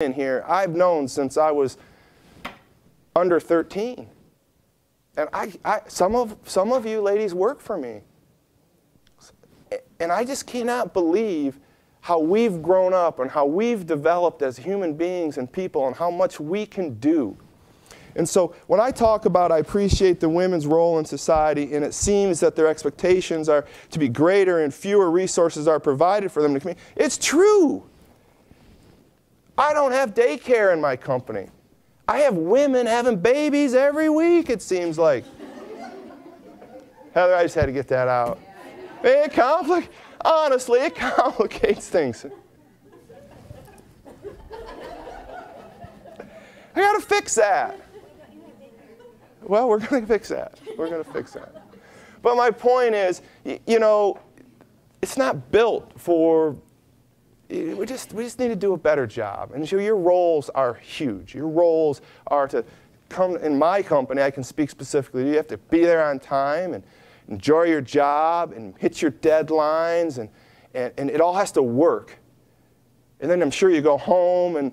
in here I've known since I was under 13. And some of you ladies work for me. And I just cannot believe how we've grown up and how we've developed as human beings and people and how much we can do. And so when I talk about I appreciate the women's role in society and it seems that their expectations are to be greater and fewer resources are provided for them to community, it's true. I don't have daycare in my company. I have women having babies every week, it seems like. Heather, I just had to get that out. Honestly, it complicates things. I got to fix that. Well, we're going to fix that. We're going to fix that. But my point is, you know, it's not built for, we just need to do a better job. And so your roles are huge. Your roles are to come, in my company, I can speak specifically, you have to be there on time and enjoy your job and hit your deadlines, and it all has to work. And then I'm sure you go home and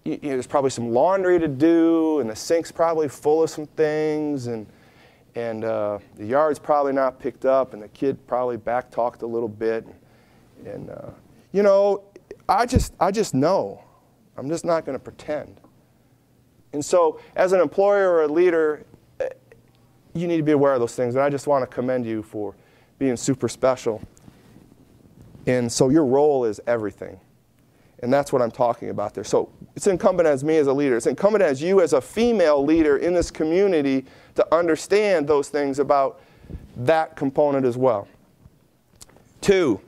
there's probably some laundry to do, and the sink's probably full of some things, and the yard's probably not picked up, and the kid probably back-talked a little bit. And you know, I just know. I'm just not going to pretend. And so as an employer or a leader, you need to be aware of those things. And I just want to commend you for being super special. And so your role is everything. And that's what I'm talking about there. So it's incumbent as me as a leader. It's incumbent as you as a female leader in this community to understand those things about that component as well. 2,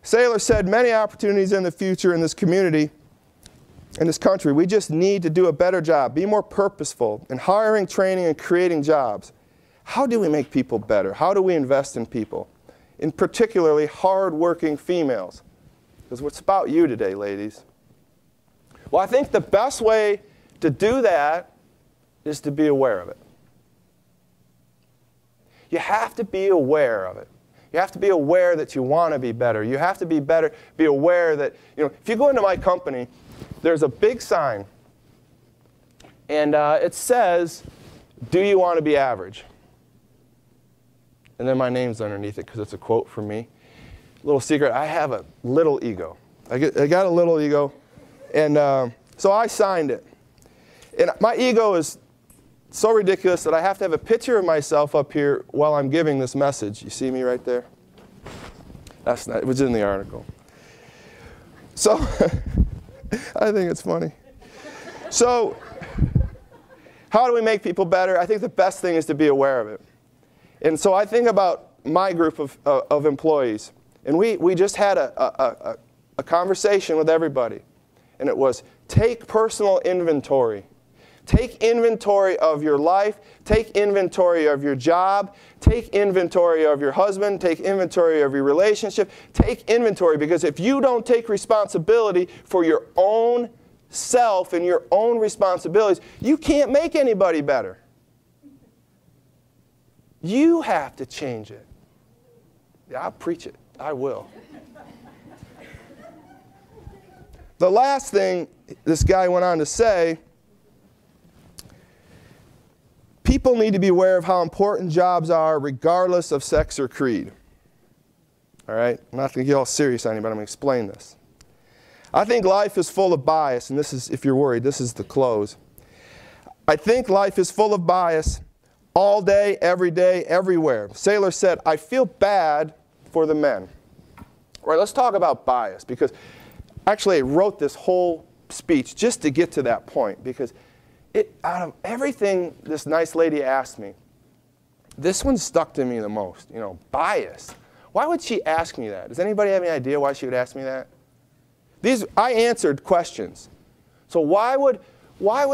Saylor said, many opportunities in the future in this community, in this country. We just need to do a better job, be more purposeful in hiring, training, and creating jobs. How do we make people better? How do we invest in people? In particularly hard-working females. Because what's about you today, ladies? Well, I think the best way to do that is to be aware of it. You have to be aware of it. You have to be aware that you want to be better. You have to be aware that, you know, if you go into my company, there's a big sign, and it says, do you want to be average? And then my name's underneath it because it's a quote from me. Little secret, I have a little ego. I got a little ego, and so I signed it. And my ego is so ridiculous that I have to have a picture of myself up here while I'm giving this message. You see me right there? That's not, it was in the article. So I think it's funny. So how do we make people better? I think the best thing is to be aware of it. And so I think about my group of employees. And we just had a conversation with everybody. And it was, take personal inventory. Take inventory of your life. Take inventory of your job. Take inventory of your husband. Take inventory of your relationship. Take inventory, because if you don't take responsibility for your own self and your own responsibilities, you can't make anybody better. You have to change it. Yeah, I'll preach it. I will. The last thing this guy went on to say, people need to be aware of how important jobs are regardless of sex or creed. All right? I'm not going to get all serious on you, but I'm going to explain this. I think life is full of bias, and this is, if you're worried, this is the close. I think life is full of bias all day, everywhere. Saylor said, I feel bad for the men. All right, let's talk about bias, because actually I wrote this whole speech just to get to that point, because out of everything this nice lady asked me, this one stuck to me the most. You know, bias. Why would she ask me that? Does anybody have any idea why she would ask me that? I answered questions. So why would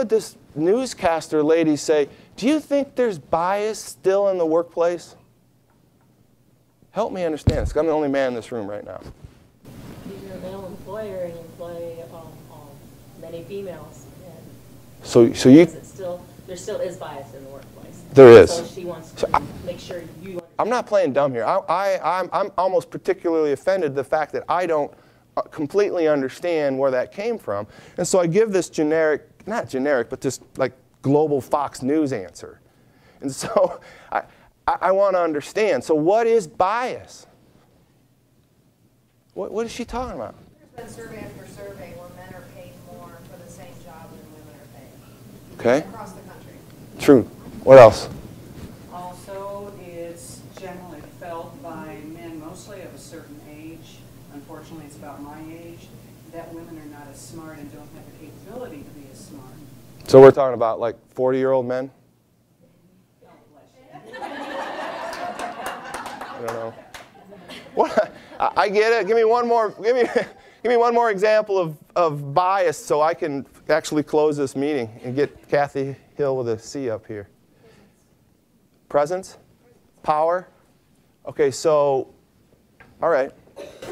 this newscaster lady say, do you think there's bias still in the workplace? Help me understand this, because I'm the only man in this room right now. You're a male employer and you employ many females. So you... There still is bias in the workplace. There is. So she wants to make sure you understand. I'm not playing dumb here. I'm almost particularly offended the fact that I don't completely understand where that came from. And so I give this generic, not generic, but this like global Fox News answer. And so I want to understand. So what is bias? What is she talking about? There's been survey after survey where men are paid more for the same job than women are paid. Okay. Across the country. True. What else? Also, it's generally felt by men, mostly of a certain age, unfortunately it's about my age, that women are not as smart and don't have the capability to be as smart. So we're talking about like 40-year-old men? Oh, bless you. I don't know. What? I get it. Give me one more. Give me one more example of bias, so I can actually close this meeting and get Kathy Hill with a C up here. Presence, power. Okay, so, all right.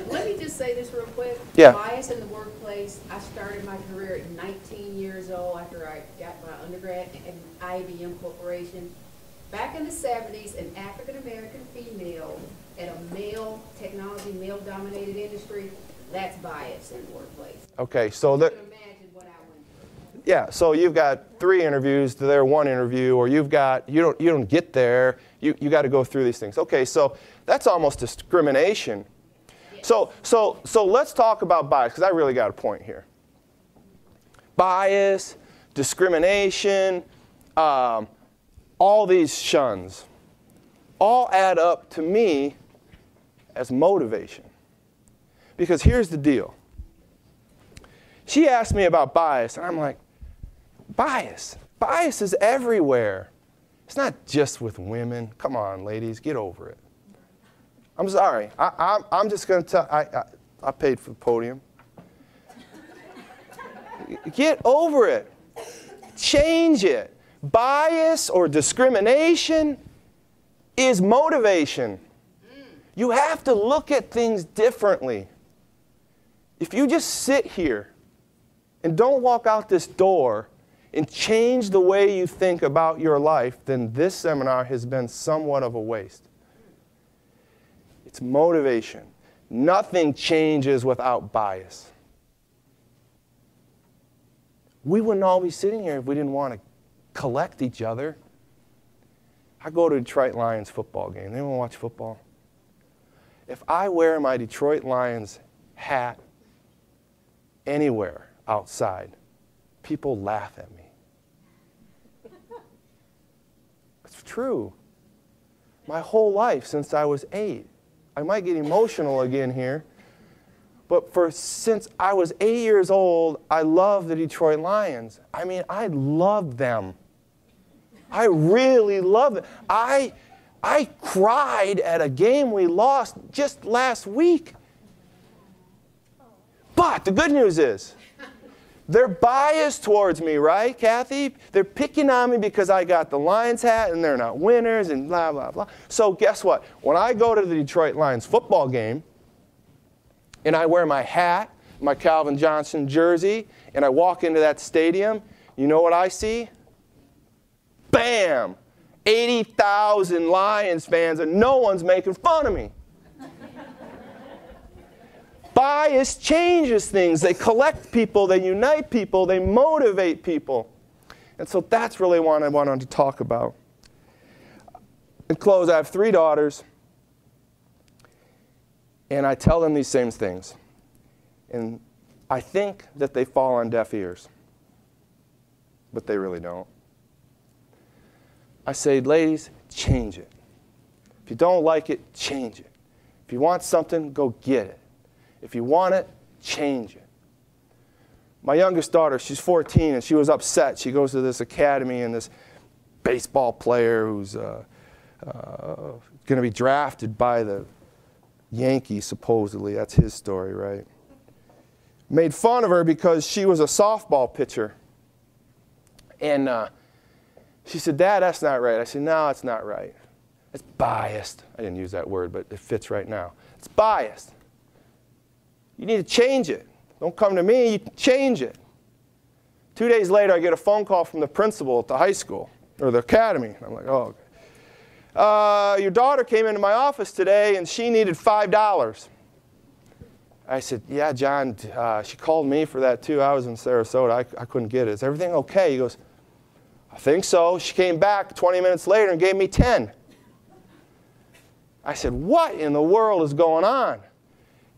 Let me just say this real quick. Yeah. Bias in the workplace. I started my career at 19 years old after I got my undergrad at IBM Corporation. Back in the 70s, an African-American female at a male technology, male-dominated industry, that's bias in the workplace. Okay, so You that. can imagine what I went through. Yeah, so you've got 3 interviews to their 1 interview, or you don't get there. You got to go through these things. Okay, so that's almost discrimination. Yes. So let's talk about bias, because I really got a point here. Bias, discrimination, all these shuns, all add up to me as motivation. Because here's the deal. She asked me about bias, and I'm like, bias? Bias is everywhere. It's not just with women. Come on, ladies, get over it. I'm sorry. I'm just going to tell, I paid for the podium. Get over it. Change it. Bias or discrimination is motivation. You have to look at things differently. If you just sit here and don't walk out this door and change the way you think about your life, then this seminar has been somewhat of a waste. It's motivation. Nothing changes without bias. We wouldn't all be sitting here if we didn't want to collect each other. I go to a Detroit Lions football game. Anyone watch football? If I wear my Detroit Lions hat anywhere outside, people laugh at me. It's true. My whole life since I was 8. I might get emotional again here, but since I was 8 years old, I love the Detroit Lions. I mean, I love them. I really love them. I cried at a game we lost just last week. But the good news is, they're biased towards me, right, Kathy? They're picking on me because I got the Lions hat and they're not winners and blah, blah, blah. So guess what? When I go to the Detroit Lions football game and I wear my hat, my Calvin Johnson jersey, and I walk into that stadium, you know what I see? Bam! 80,000 Lions fans and no one's making fun of me. Bias changes things. They collect people, they unite people, they motivate people. And so that's really what I wanted to talk about. In close, I have 3 daughters, and I tell them these same things. And I think that they fall on deaf ears, but they really don't. I say, ladies, change it. If you don't like it, change it. If you want something, go get it. If you want it, change it. My youngest daughter, she's 14, and she was upset. She goes to this academy, and this baseball player who's going to be drafted by the Yankees, supposedly. That's his story, right? Made fun of her because she was a softball pitcher. And she said, Dad, that's not right. I said, no, it's not right. It's biased. I didn't use that word, but it fits right now. It's biased. You need to change it. Don't come to me, you change it. 2 days later, I get a phone call from the principal at the high school, or the academy. I'm like, oh, okay. Your daughter came into my office today, and she needed $5. I said, yeah, John, she called me for that too. I was in Sarasota. I couldn't get it. Is everything okay? He goes, I think so. She came back 20 minutes later and gave me 10. I said, what in the world is going on?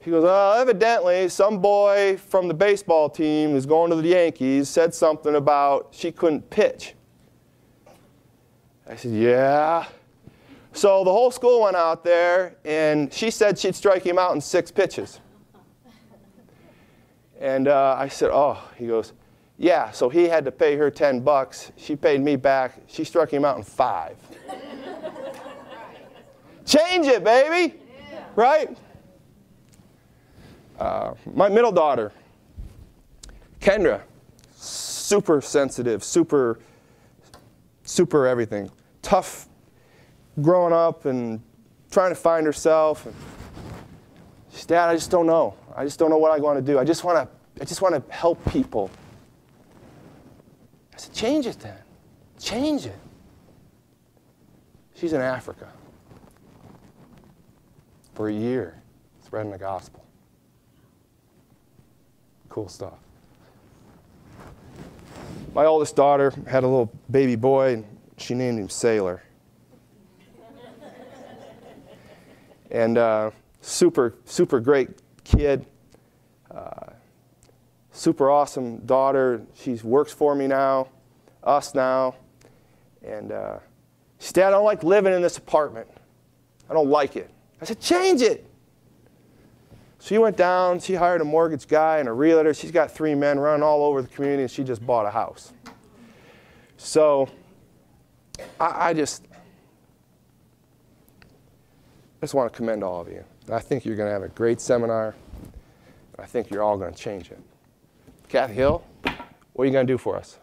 He goes, evidently some boy from the baseball team who's going to the Yankees said something about she couldn't pitch. I said, yeah. So the whole school went out there, and she said she'd strike him out in 6 pitches. And I said, oh. He goes, yeah, so he had to pay her $10. She paid me back. She struck him out in 5. Change it, baby. Yeah. Right? My middle daughter, Kendra, super sensitive, super everything. Tough growing up and trying to find herself. And she said, Dad, I just don't know. I just don't know what I want to do. I just want to help people. I said, change it then. Change it. She's in Africa for a year, spreading the gospel. Cool stuff. My oldest daughter had a little baby boy, and she named him Saylor. And super great kid. Super awesome daughter. She works for me now, us now. And she said, Dad, I don't like living in this apartment. I don't like it. I said, change it. She went down, she hired a mortgage guy and a realtor. She's got 3 men running all over the community, and she just bought a house. So I just want to commend all of you. I think you're going to have a great seminar. I think you're all going to change it. Kathy Hill, what are you going to do for us?